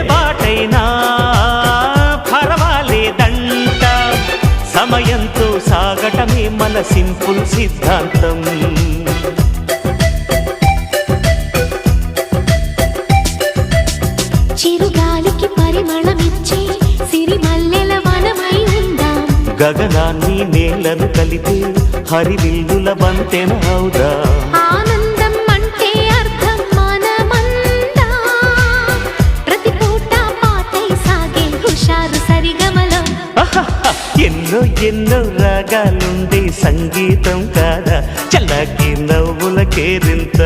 బాటైనా పర్వాలేదంట, సమయంతో సాగటమే మన సింపుల్ సిద్ధాంతం. చిరుగాలికి పరిమళమిచ్చే సిరిమల్లెల వనమై ఉందాం, గగనాన్ని నేలను కలిపే హరివిల్లుల బంతెన అవుదాం. ఆనందం అంటే అర్థం మనమందా, ప్రతి పూట పాటై సాగే హుషారు సరిగమలో. ఎన్నో ఎన్నో రాగాలుండే సంగీతం కాదా, చల్లకి నవ్వుల కేరింత.